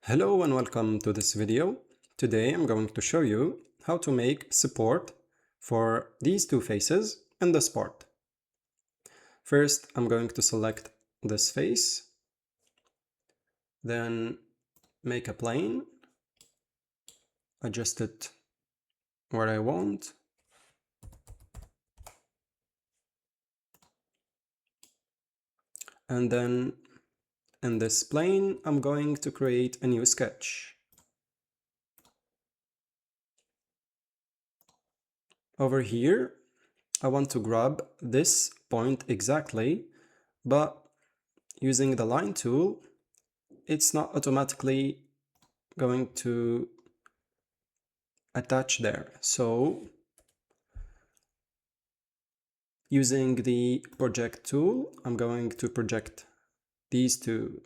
Hello and welcome to this video. Today I'm going to show you how to make support for these two faces in this part. First, I'm going to select this face, then make a plane, adjust it where I want, and then in this plane I'm going to create a new sketch. Over here I want to grab this point exactly, but using the line tool it's not automatically going to attach there. So using the project tool, I'm going to project these two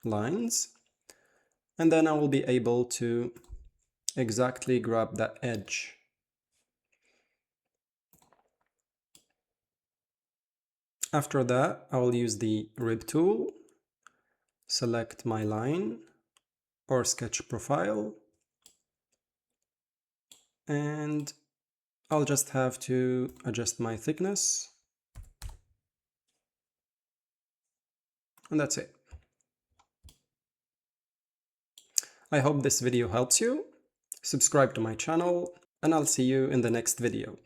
lines, and then I will be able to exactly grab that edge. After that, I will use the rib tool, select my line or sketch profile, and I'll just have to adjust my thickness, and that's it. I hope this video helps you. Subscribe to my channel, and I'll see you in the next video.